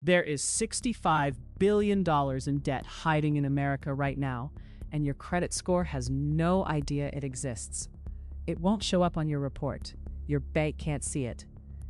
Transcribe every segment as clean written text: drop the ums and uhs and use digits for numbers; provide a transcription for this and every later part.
There is $65 billion in debt hiding in America right now, and your credit score has no idea it exists. It won't show up on your report. Your bank can't see it.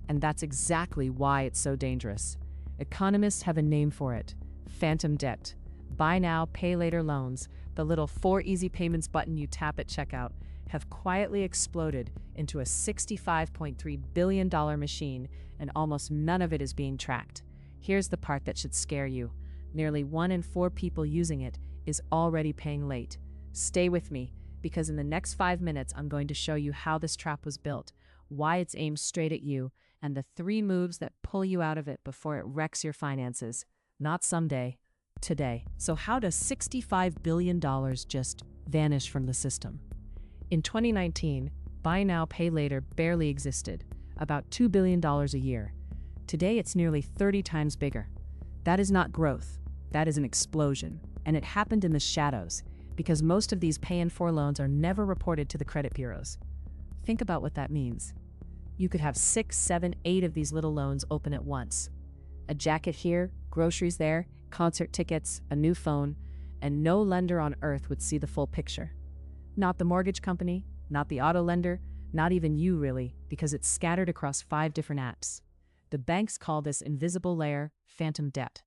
And that's exactly why it's so dangerous. Economists have a name for it: phantom debt. Buy now, pay later loans, the little 4 easy payments button you tap at checkout, have quietly exploded into a $65.3 billion machine, and almost none of it is being tracked. Here's the part that should scare you. Nearly 1 in 4 people using it is already paying late. Stay with me, because in the next 5 minutes I'm going to show you how this trap was built, why it's aimed straight at you, and the 3 moves that pull you out of it before it wrecks your finances. Not someday, today. So how does $65 billion just vanish from the system? In 2019, buy now, pay later barely existed, about $2 billion a year. Today it's nearly 30 times bigger. That is not growth, that is an explosion. And it happened in the shadows, because most of these pay-in-4 loans are never reported to the credit bureaus. Think about what that means. You could have 6, 7, 8 of these little loans open at once. A jacket here, groceries there, concert tickets, a new phone, and no lender on earth would see the full picture. Not the mortgage company, not the auto lender, not even you really, because it's scattered across 5 different apps. The banks call this invisible layer phantom debt.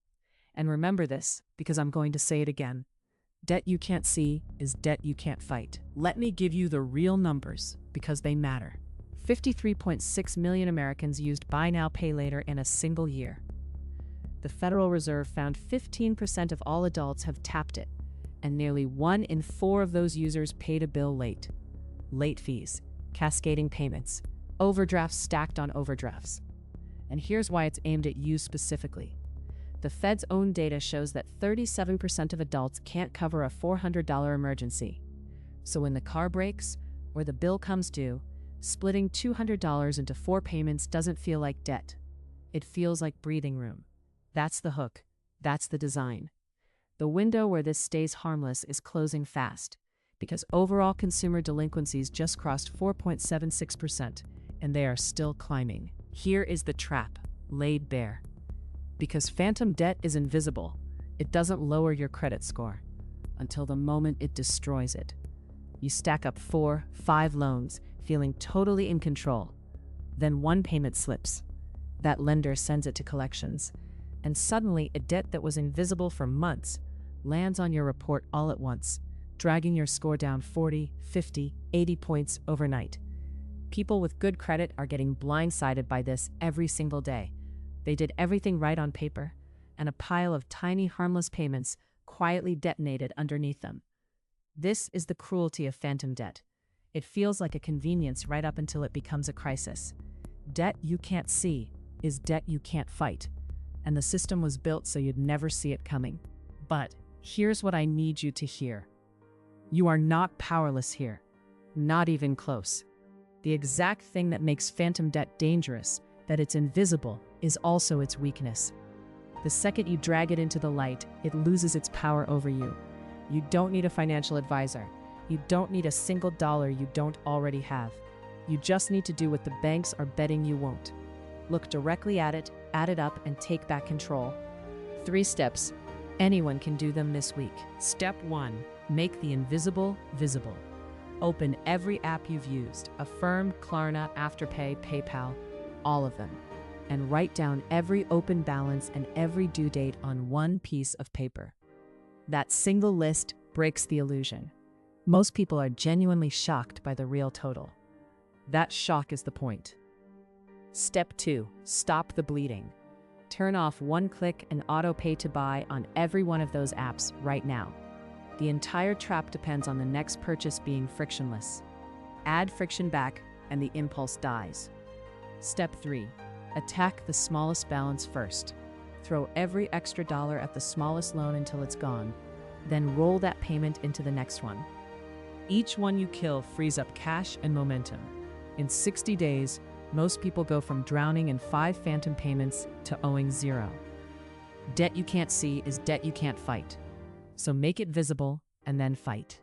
And remember this, because I'm going to say it again. Debt you can't see is debt you can't fight. Let me give you the real numbers, because they matter. 53.6 million Americans used buy now, pay later in a single year. The Federal Reserve found 15% of all adults have tapped it, and nearly 1 in 4 of those users paid a bill late. Late fees, cascading payments, overdrafts stacked on overdrafts. And here's why it's aimed at you specifically. The Fed's own data shows that 37% of adults can't cover a $400 emergency. So when the car breaks or the bill comes due, splitting $200 into 4 payments doesn't feel like debt. It feels like breathing room. That's the hook. That's the design. The window where this stays harmless is closing fast, because overall consumer delinquencies just crossed 4.76%, and they are still climbing. Here is the trap, laid bare. Because phantom debt is invisible, it doesn't lower your credit score until the moment it destroys it. You stack up 4, 5 loans, feeling totally in control. Then one payment slips. That lender sends it to collections, and suddenly a debt that was invisible for months lands on your report all at once, dragging your score down 40, 50, 80 points overnight. People with good credit are getting blindsided by this every single day. They did everything right on paper, and a pile of tiny, harmless payments quietly detonated underneath them. This is the cruelty of phantom debt. It feels like a convenience right up until it becomes a crisis. Debt you can't see is debt you can't fight, and the system was built so you'd never see it coming. But here's what I need you to hear. You are not powerless here, not even close. The exact thing that makes phantom debt dangerous, that it's invisible, is also its weakness. The second you drag it into the light, it loses its power over you. You don't need a financial advisor. You don't need a single dollar you don't already have. You just need to do what the banks are betting you won't. Look directly at it, add it up, and take back control. 3 steps. Anyone can do them this week. Step 1. Make the invisible visible. Open every app you've used: Affirm, Klarna, Afterpay, PayPal, all of them. And write down every open balance and every due date on one piece of paper. That single list breaks the illusion. Most people are genuinely shocked by the real total. That shock is the point. Step 2. Stop the bleeding. Turn off one-click and auto-pay to buy on every one of those apps right now. The entire trap depends on the next purchase being frictionless. Add friction back, and the impulse dies. Step 3. Attack the smallest balance first. Throw every extra dollar at the smallest loan until it's gone. Then roll that payment into the next one. Each one you kill frees up cash and momentum. In 60 days, most people go from drowning in 5 phantom payments to owing 0. Debt you can't see is debt you can't fight. So make it visible and then fight.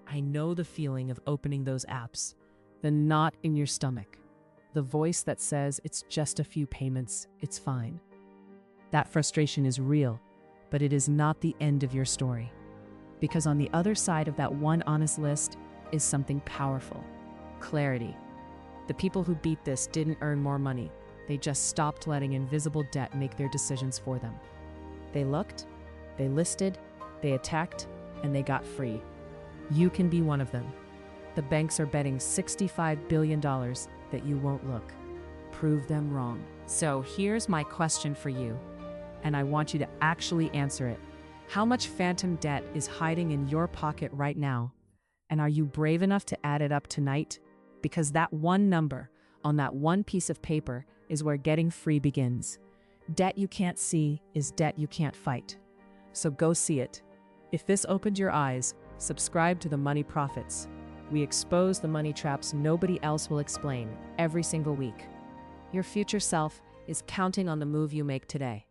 I know the feeling of opening those apps, the knot in your stomach, the voice that says it's just a few payments, it's fine. That frustration is real, but it is not the end of your story. Because on the other side of that one honest list is something powerful: clarity. The people who beat this didn't earn more money. They just stopped letting invisible debt make their decisions for them. They looked, they listed, they attacked, and they got free. You can be one of them. The banks are betting $65 billion that you won't look. Prove them wrong. So here's my question for you, and I want you to actually answer it. How much phantom debt is hiding in your pocket right now? And are you brave enough to add it up tonight? Because that one number on that one piece of paper is where getting free begins. Debt you can't see is debt you can't fight. So go see it. If this opened your eyes, subscribe to the Money Prophets. We expose the money traps nobody else will explain every single week. Your future self is counting on the move you make today.